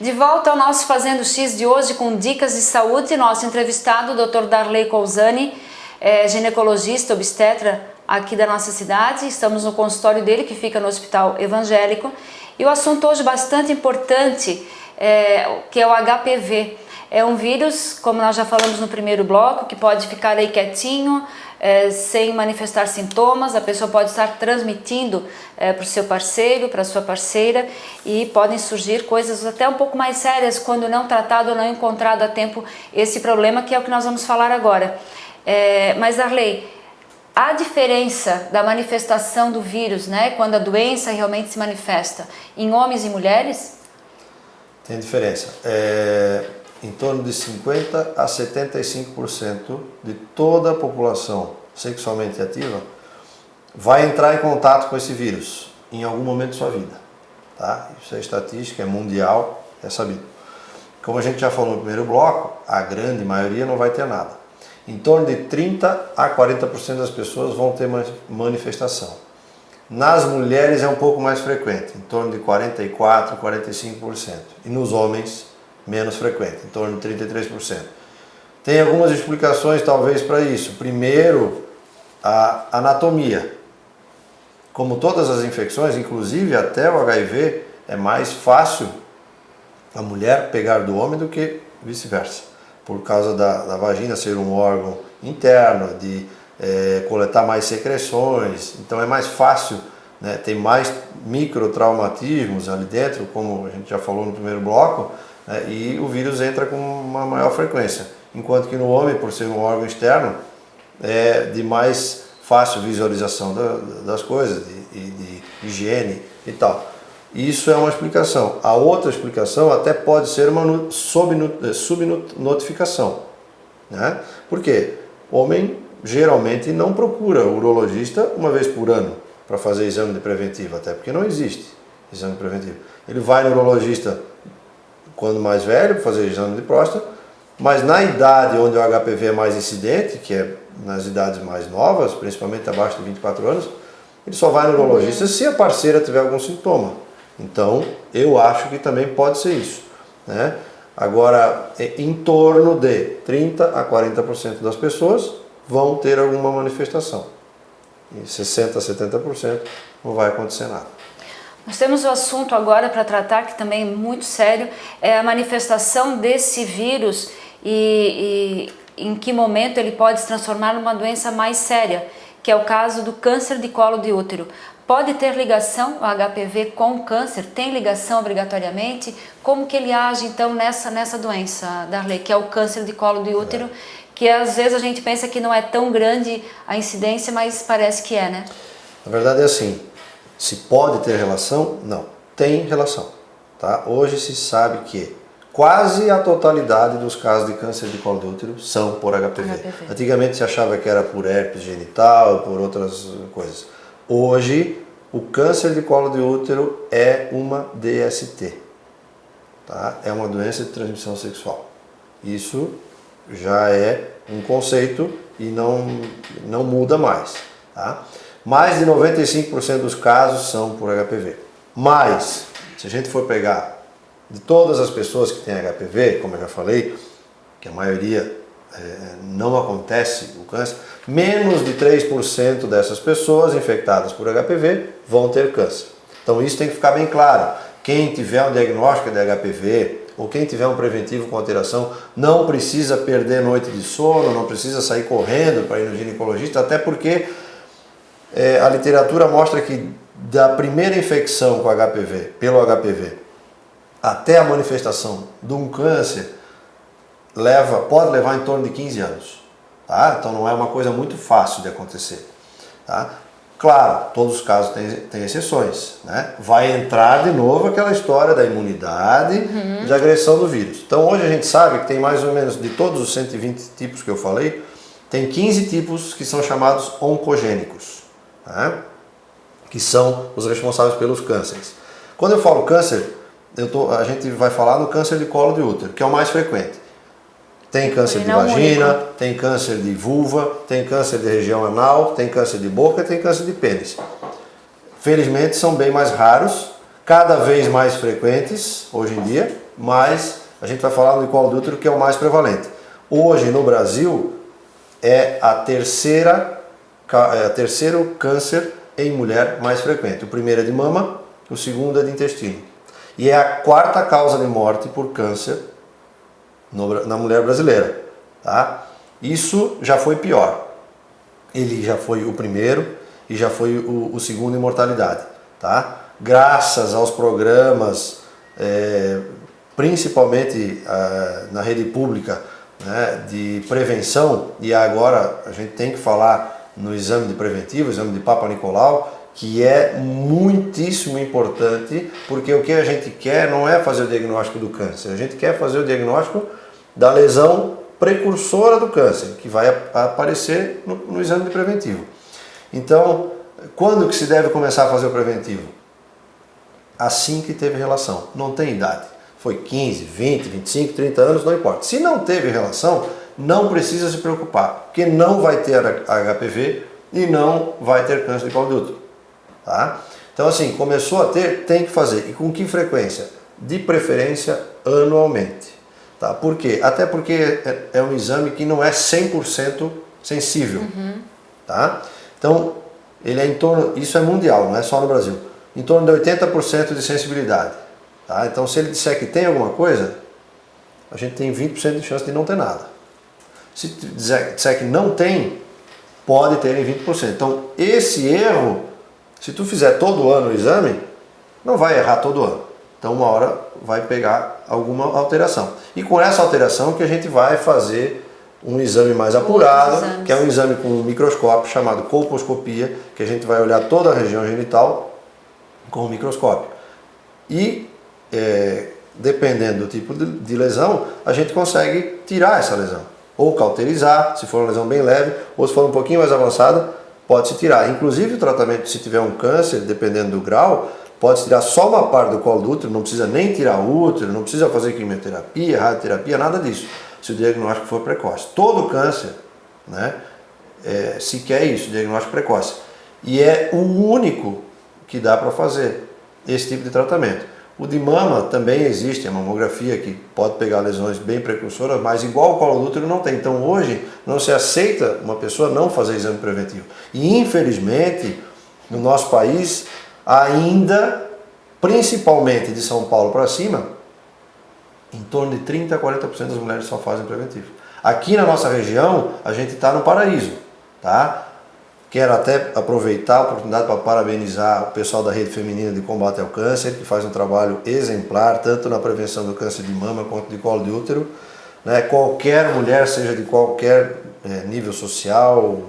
De volta ao nosso Fazendo X de hoje com dicas de saúde, nosso entrevistado, o Dr. Darley Cousani, ginecologista, obstetra aqui da nossa cidade. Estamos no consultório dele, que fica no Hospital Evangélico. E o assunto hoje bastante importante, que é o HPV. É um vírus, como nós já falamos no primeiro bloco, que pode ficar aí quietinho, sem manifestar sintomas. A pessoa pode estar transmitindo para o seu parceiro, para a sua parceira, e podem surgir coisas até um pouco mais sérias quando não tratado ou não encontrado a tempo esse problema, que é o que nós vamos falar agora. Mas, Darley, há diferença da manifestação do vírus, né, quando a doença realmente se manifesta, em homens e mulheres? Tem diferença. Em torno de 50% a 75% de toda a população sexualmente ativa vai entrar em contato com esse vírus em algum momento de sua vida. Tá? Isso é estatística, é mundial, é sabido. Como a gente já falou no primeiro bloco, a grande maioria não vai ter nada. Em torno de 30% a 40% das pessoas vão ter manifestação. Nas mulheres é um pouco mais frequente, em torno de 44% a 45%. E nos homens, menos frequente, em torno de 33%. Tem algumas explicações talvez para isso. Primeiro, a anatomia. Como todas as infecções, inclusive até o HIV, é mais fácil a mulher pegar do homem do que vice-versa. Por causa da vagina ser um órgão interno, de coletar mais secreções, então é mais fácil, né, tem mais microtraumatismos ali dentro, como a gente já falou no primeiro bloco, e o vírus entra com uma maior frequência, enquanto que no homem, por ser um órgão externo, é de mais fácil visualização das coisas, de higiene e tal. Isso é uma explicação. A outra explicação até pode ser uma subnotificação, né? Por quê? O homem geralmente não procura o urologista uma vez por ano para fazer exame de preventivo, até porque não existe exame preventivo. Ele vai no urologista quando mais velho, para fazer exame de próstata, mas na idade onde o HPV é mais incidente, que é nas idades mais novas, principalmente abaixo de 24 anos, ele só vai no urologista se a parceira tiver algum sintoma. Então, eu acho que também pode ser isso, né? Agora, em torno de 30% a 40% das pessoas vão ter alguma manifestação. Em 60% a 70% não vai acontecer nada. Nós temos o assunto agora para tratar, que também é muito sério, é a manifestação desse vírus e em que momento ele pode se transformar numa doença mais séria, que é o caso do câncer de colo de útero. Pode ter ligação o HPV com o câncer? Tem ligação obrigatoriamente? Como que ele age então nessa doença, Darley, que é o câncer de colo de útero, que às vezes a gente pensa que não é tão grande a incidência, mas parece que é, né? Na verdade é assim. Se pode ter relação? Não. Tem relação. Tá? Hoje se sabe que quase a totalidade dos casos de câncer de colo de útero são por HPV. Antigamente se achava que era por herpes genital, por outras coisas. Hoje, o câncer de colo de útero é uma DST. Tá? É uma doença de transmissão sexual. Isso já é um conceito e não muda mais. Tá? Mais de 95% dos casos são por HPV. Mas, se a gente for pegar de todas as pessoas que têm HPV, como eu já falei, que a maioria não acontece o câncer, menos de 3% dessas pessoas infectadas por HPV vão ter câncer. Então isso tem que ficar bem claro. Quem tiver um diagnóstico de HPV ou quem tiver um preventivo com alteração não precisa perder noite de sono, não precisa sair correndo para ir no ginecologista, até porque a literatura mostra que da primeira infecção com HPV, pelo HPV, até a manifestação de um câncer, pode levar em torno de 15 anos. Tá? Então não é uma coisa muito fácil de acontecer. Tá? Claro, todos os casos têm exceções. Né? Vai entrar de novo aquela história da imunidade, de agressão do vírus. Então hoje a gente sabe que tem mais ou menos, de todos os 120 tipos que eu falei, tem 15 tipos que são chamados oncogênicos. Tá? Que são os responsáveis pelos cânceres. Quando eu falo câncer, a gente vai falar no câncer de colo de útero, que é o mais frequente. Tem câncer de vagina, tem câncer de vulva, tem câncer de região anal, tem câncer de boca e tem câncer de pênis. Felizmente são bem mais raros. cada vez mais frequentes hoje em dia, mas a gente vai falar do colo do útero que é o mais prevalente. Hoje no Brasil é terceiro câncer em mulher mais frequente. O primeiro é de mama, o segundo é de intestino. E é a quarta causa de morte por câncer na mulher brasileira. Tá? Isso já foi pior. Ele já foi o primeiro e já foi o segundo em mortalidade. Tá? Graças aos programas, principalmente na rede pública, né, de prevenção, e agora a gente tem que falar no exame de preventivo, exame de Papa Nicolau, que é muitíssimo importante, porque o que a gente quer não é fazer o diagnóstico do câncer, a gente quer fazer o diagnóstico da lesão precursora do câncer, que vai aparecer no exame de preventivo. Então, quando que se deve começar a fazer o preventivo? Assim que teve relação, não tem idade. Foi 15, 20, 25, 30 anos, não importa. Se não teve relação, não precisa se preocupar, porque não vai ter HPV e não vai ter câncer de colo de útero. Tá? Então assim, começou a ter, tem que fazer. E com que frequência? De preferência anualmente. Tá? Por quê? Até porque é um exame que não é 100% sensível. Tá? Então, ele é em torno, isso é mundial, não é só no Brasil, em torno de 80% de sensibilidade. Tá? Então, se ele disser que tem alguma coisa, a gente tem 20% de chance de não ter nada. Se disser que não tem, pode ter em 20%. Então, esse erro, se tu fizer todo ano o exame, não vai errar todo ano. Então, uma hora vai pegar alguma alteração. E com essa alteração que a gente vai fazer um exame mais apurado, que é um exame com um microscópio chamado colposcopia, que a gente vai olhar toda a região genital com o microscópio. E, dependendo do tipo de lesão, a gente consegue tirar essa lesão. Ou cauterizar, se for uma lesão bem leve, ou se for um pouquinho mais avançada, pode-se tirar. Inclusive o tratamento, se tiver um câncer, dependendo do grau, pode tirar só uma parte do colo do útero, não precisa nem tirar o útero, não precisa fazer quimioterapia, radioterapia, nada disso, se o diagnóstico for precoce. Todo câncer, né, se quer isso, diagnóstico precoce. E é o único que dá para fazer esse tipo de tratamento. O de mama também existe, a mamografia que pode pegar lesões bem precursoras, mas igual o colo do útero não tem. Então hoje não se aceita uma pessoa não fazer exame preventivo. E infelizmente, no nosso país, ainda, principalmente de São Paulo para cima, em torno de 30% a 40% das mulheres só fazem preventivo. Aqui na nossa região, a gente está no paraíso, tá? Quero até aproveitar a oportunidade para parabenizar o pessoal da Rede Feminina de Combate ao Câncer, que faz um trabalho exemplar, tanto na prevenção do câncer de mama quanto de colo de útero. Né? Qualquer mulher, seja de qualquer nível social,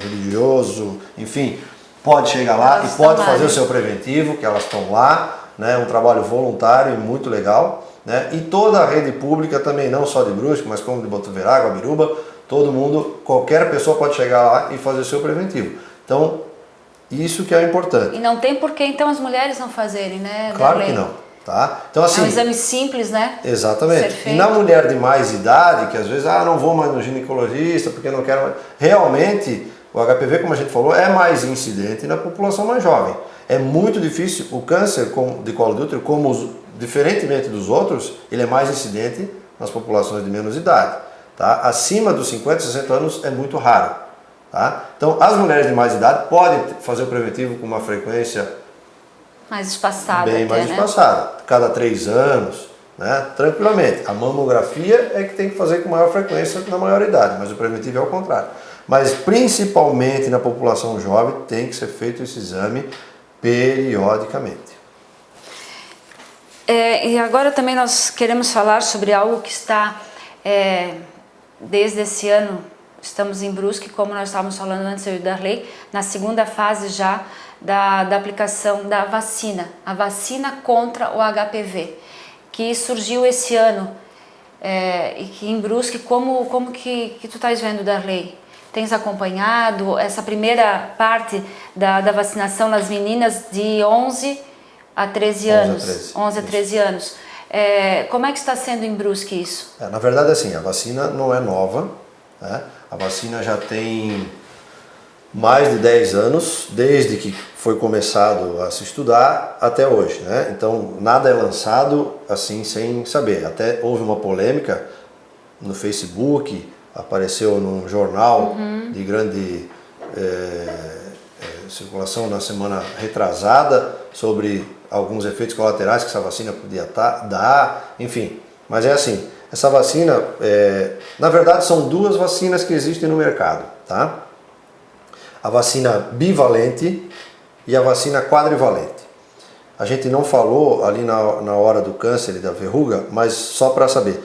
religioso, enfim, pode chegar lá e pode fazer o seu preventivo, que elas estão lá, né? Um trabalho voluntário e muito legal. Né? E toda a rede pública também, não só de Brusque, mas como de Botuverá, Guabiruba, todo mundo, qualquer pessoa pode chegar lá e fazer o seu preventivo. Então, isso que é importante. E não tem por que então as mulheres não fazerem, né? Claro que não. Tá? Então, assim, é um exame simples, né? Exatamente. E na mulher de mais idade, que às vezes, não vou mais no ginecologista porque não quero mais. Realmente, o HPV, como a gente falou, é mais incidente na população mais jovem. É muito difícil, o câncer de colo de útero, diferentemente dos outros, ele é mais incidente nas populações de menos idade. Tá? Acima dos 50, 60 anos é muito raro. Tá? Então, as mulheres de mais idade podem fazer o preventivo com uma frequência mais espaçada. Bem mais espaçada, cada 3 anos, né? Tranquilamente. A mamografia é que tem que fazer com maior frequência na maior idade, mas o preventivo é ao contrário. Mas principalmente na população jovem tem que ser feito esse exame periodicamente. E agora também nós queremos falar sobre algo que está... desde esse ano, estamos em Brusque, como nós estávamos falando antes, eu e o Darley, na segunda fase já da aplicação da vacina, a vacina contra o HPV, que surgiu esse ano, e que em Brusque, como que tu estás vendo, Darley? Tens acompanhado essa primeira parte da vacinação nas meninas de 11 a 13 anos? 11 a 13 anos. Como é que está sendo em Brusque isso? Na verdade, assim, a vacina não é nova, né? A vacina já tem mais de 10 anos, desde que foi começado a se estudar até hoje, né? Então, nada é lançado assim sem saber. Até houve uma polêmica no Facebook, apareceu num jornal de grande circulação na semana retrasada sobre alguns efeitos colaterais que essa vacina podia dar, enfim. Mas é assim, essa vacina, na verdade são duas vacinas que existem no mercado, tá? A vacina bivalente e a vacina quadrivalente. A gente não falou ali na hora do câncer e da verruga, mas só para saber,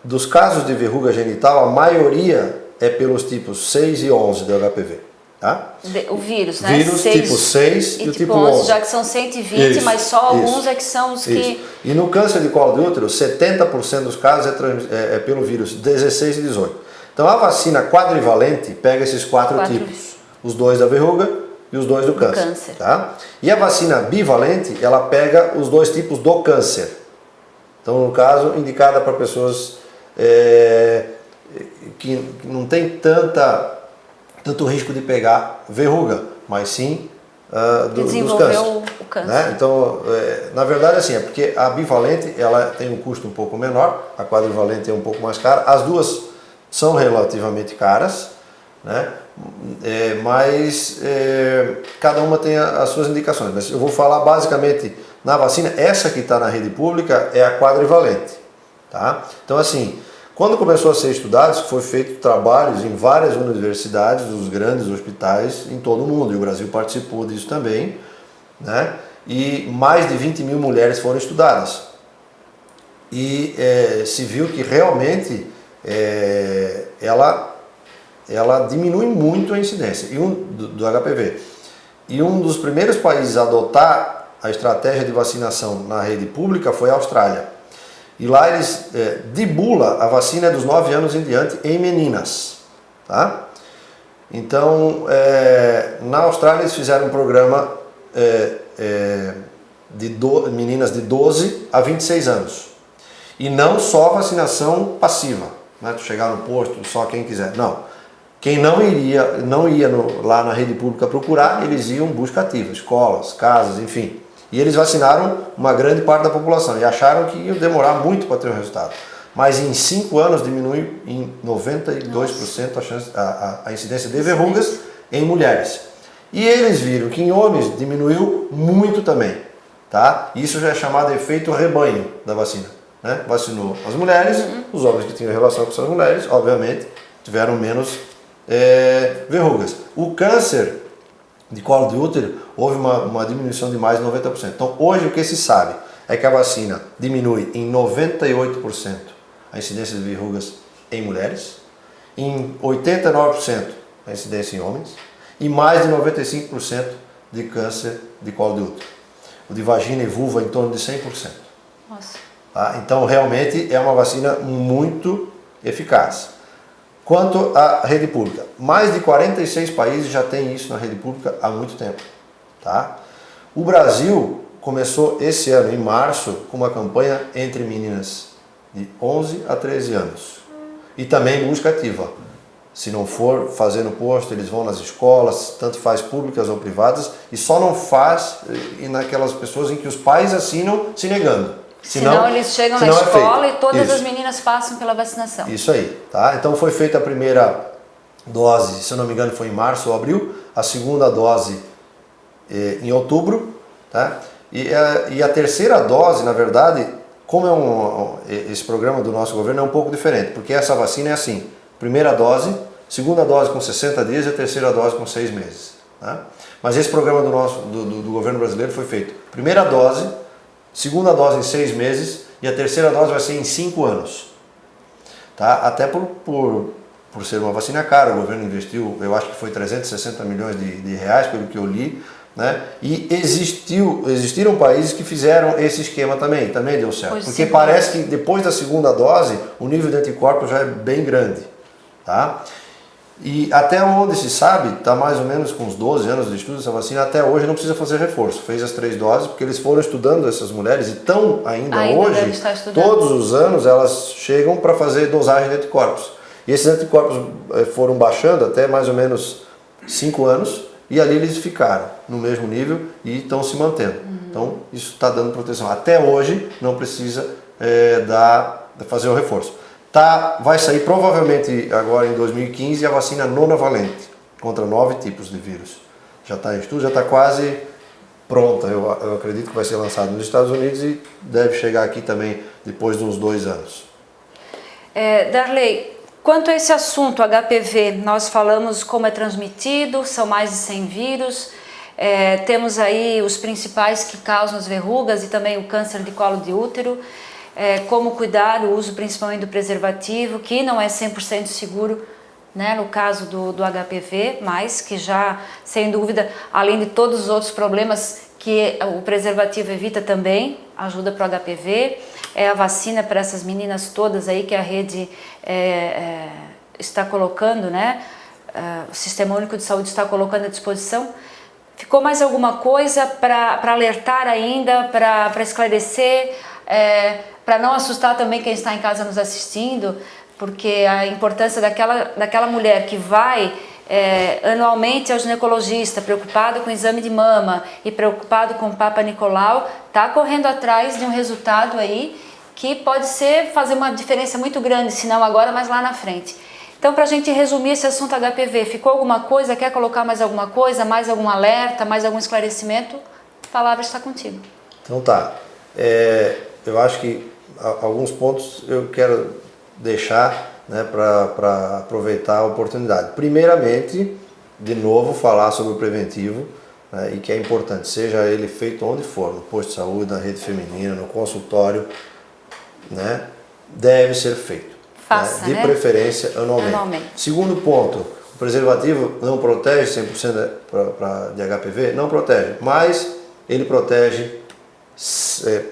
dos casos de verruga genital, a maioria é pelos tipos 6 e 11 do HPV. Tá? O vírus, né? Vírus tipo 6 e o tipo 11. Já que são 120, isso, mas só alguns é que são os que... E no câncer de colo de útero, 70% dos casos é pelo vírus 16 e 18. Então a vacina quadrivalente pega esses quatro tipos. Os 2 da verruga e os 2 do câncer. Tá? E a vacina bivalente, ela pega os 2 tipos do câncer. Então, no caso, indicada para pessoas que não tem tanto risco de pegar verruga, mas sim dos cânceres. O câncer. Né? Então, na verdade, assim, é porque a bivalente ela tem um custo um pouco menor, a quadrivalente é um pouco mais cara. As duas são relativamente caras, né? Mas cada uma tem as suas indicações. Mas eu vou falar basicamente na vacina, essa que está na rede pública é a quadrivalente. Tá? Então, assim, quando começou a ser estudado, foi feito trabalhos em várias universidades, dos grandes hospitais em todo o mundo, e o Brasil participou disso também, né? E mais de 20 mil mulheres foram estudadas. E se viu que realmente ela diminui muito a incidência do HPV. E um dos primeiros países a adotar a estratégia de vacinação na rede pública foi a Austrália. E lá eles, de bula, a vacina é dos 9 anos em diante em meninas. Tá? Então, na Austrália eles fizeram um programa de meninas de 12 a 26 anos. E não só vacinação passiva, né? Tu chegar no posto, só quem quiser. Não. Quem não ia lá na rede pública procurar, eles iam busca ativa, escolas, casas, enfim. E eles vacinaram uma grande parte da população e acharam que ia demorar muito para ter um resultado. Mas em 5 anos diminuiu em 92% a incidência de verrugas em mulheres. E eles viram que em homens diminuiu muito também. Tá? Isso já é chamado de efeito rebanho da vacina. Né? Vacinou as mulheres, os homens que tinham relação com essas mulheres, obviamente, tiveram menos verrugas. O câncer de colo de útero, houve uma diminuição de mais de 90%. Então, hoje o que se sabe é que a vacina diminui em 98% a incidência de verrugas em mulheres, em 89% a incidência em homens e mais de 95% de câncer de colo de útero. O de vagina e vulva em torno de 100%. Nossa. Tá? Então, realmente é uma vacina muito eficaz. Quanto à rede pública, mais de 46 países já têm isso na rede pública há muito tempo. Tá? O Brasil começou esse ano, em março, com uma campanha entre meninas de 11 a 13 anos. E também busca ativa. Se não for fazer no posto, eles vão nas escolas, tanto faz públicas ou privadas, e só não faz naquelas pessoas em que os pais assinam se negando. Senão eles chegam na escola e todas as meninas passam pela vacinação. Isso aí, tá? Então foi feita a primeira dose, se eu não me engano foi em março ou abril, a segunda dose em outubro, tá? E a terceira dose, na verdade, como esse programa do nosso governo é um pouco diferente, porque essa vacina é assim, primeira dose, segunda dose com 60 dias e a terceira dose com 6 meses. Tá? Mas esse programa do governo brasileiro foi feito, primeira dose, segunda dose em 6 meses e a terceira dose vai ser em 5 anos. Tá? Até por ser uma vacina cara, o governo investiu, eu acho que foi 360 milhões de reais, pelo que eu li, né? E existiram países que fizeram esse esquema também deu certo. Pois porque sim. parece que depois da segunda dose, o nível de anticorpos já é bem grande. Tá? E até onde se sabe, está mais ou menos com uns 12 anos de estudo dessa vacina, até hoje não precisa fazer reforço. Fez as 3 doses, porque eles foram estudando essas mulheres e estão ainda hoje, todos os anos, elas chegam para fazer dosagem de anticorpos. E esses anticorpos foram baixando até mais ou menos 5 anos e ali eles ficaram no mesmo nível e estão se mantendo. Então isso está dando proteção. Até hoje não precisa fazer o reforço. Vai sair provavelmente agora em 2015 a vacina nonavalente contra 9 tipos de vírus. Já está em estudo, já está quase pronta. Eu acredito que vai ser lançado nos Estados Unidos e deve chegar aqui também depois de uns 2 anos. Darley, quanto a esse assunto, HPV, nós falamos como é transmitido, são mais de 100 vírus, temos aí os principais que causam as verrugas e também o câncer de colo de útero, como cuidar, o uso principalmente do preservativo, que não é 100% seguro, né, no caso do HPV, mas que já, sem dúvida, além de todos os outros problemas que o preservativo evita também, ajuda para o HPV, a vacina para essas meninas todas aí que a rede está colocando, né, o Sistema Único de Saúde está colocando à disposição. Ficou mais alguma coisa para alertar ainda, para esclarecer, para não assustar também quem está em casa nos assistindo, porque a importância daquela mulher que vai anualmente ao ginecologista, preocupado com o exame de mama e preocupado com o Papa Nicolau, está correndo atrás de um resultado aí que pode fazer uma diferença muito grande, se não agora, mas lá na frente. Então, para a gente resumir esse assunto HPV, ficou alguma coisa? Quer colocar mais alguma coisa? Mais algum alerta? Mais algum esclarecimento? A palavra está contigo. Então tá. Eu acho que alguns pontos eu quero deixar, né, para aproveitar a oportunidade. Primeiramente, de novo, falar sobre o preventivo, né, e que é importante, seja ele feito onde for, no posto de saúde, na rede feminina, no consultório, né, deve ser feito. Faça, de preferência anualmente. Segundo ponto, o preservativo não protege 100% de HPV? Não protege, mas ele protege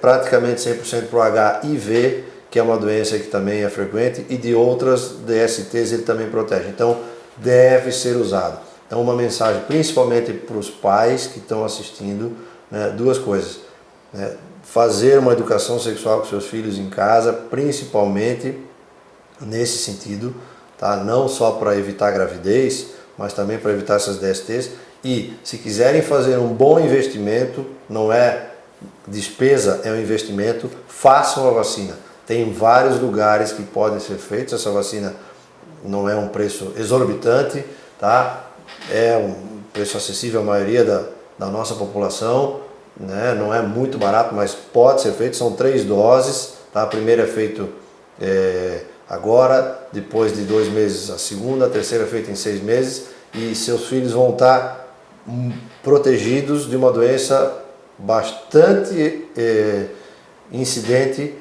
praticamente 100% para o HIV, que é uma doença que também é frequente, e de outras DSTs ele também protege. Então, deve ser usado. Então, uma mensagem principalmente para os pais que estão assistindo, né, 2 coisas. Né, fazer uma educação sexual com seus filhos em casa, principalmente nesse sentido, tá? Não só para evitar gravidez, mas também para evitar essas DSTs. E se quiserem fazer um bom investimento, não é despesa, é um investimento, façam a vacina. Tem vários lugares que podem ser feitos, essa vacina não é um preço exorbitante, tá? É um preço acessível à maioria da nossa população, né? Não é muito barato, mas pode ser feito, são 3 doses, tá? A primeira é feito agora, depois de 2 meses a segunda, a terceira é feita em 6 meses e seus filhos vão estar protegidos de uma doença bastante incidente,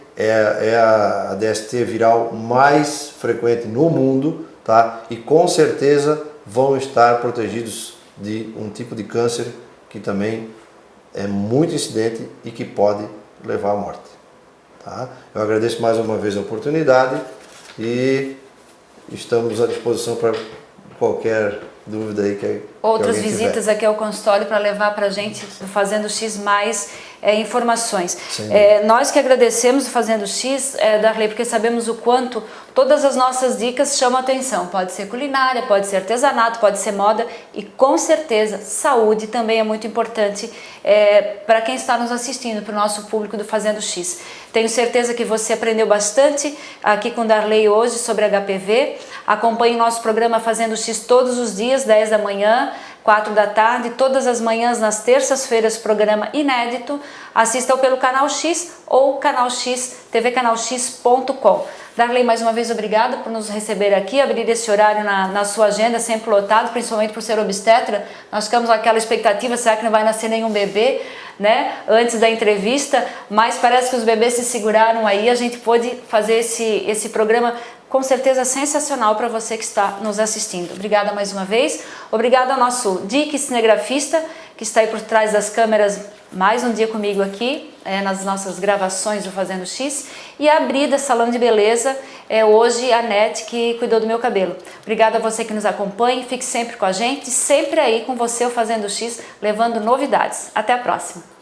a DST viral mais frequente no mundo, tá? E com certeza vão estar protegidos de um tipo de câncer que também é muito incidente e que pode levar à morte. Tá? Eu agradeço mais uma vez a oportunidade e estamos à disposição para qualquer dúvida aí que outras visitas aqui ao consultório para levar para a gente do Fazendo X mais informações. Nós que agradecemos o Fazendo X, Darley, porque sabemos o quanto todas as nossas dicas chamam atenção. Pode ser culinária, pode ser artesanato, pode ser moda e com certeza saúde também é muito importante para quem está nos assistindo, para o nosso público do Fazendo X. Tenho certeza que você aprendeu bastante aqui com Darley hoje sobre HPV. Acompanhe o nosso programa Fazendo X todos os dias, 10 da manhã, 4 da tarde, todas as manhãs, nas terças-feiras, programa inédito. Assistam pelo Canal X ou Canal X, tvcanalx.com. Darley, mais uma vez, obrigada por nos receber aqui, abrir esse horário na sua agenda, sempre lotado, principalmente por ser obstetra. Nós ficamos com aquela expectativa, será que não vai nascer nenhum bebê, né, antes da entrevista, mas parece que os bebês se seguraram aí, a gente pôde fazer esse programa com certeza sensacional para você que está nos assistindo. Obrigada mais uma vez, obrigada ao nosso Dick cinegrafista, que está aí por trás das câmeras mais um dia comigo aqui, nas nossas gravações do Fazendo X, e a Brida Salão de Beleza, hoje a Nete que cuidou do meu cabelo. Obrigada a você que nos acompanha, fique sempre com a gente, sempre aí com você o Fazendo X, levando novidades. Até a próxima!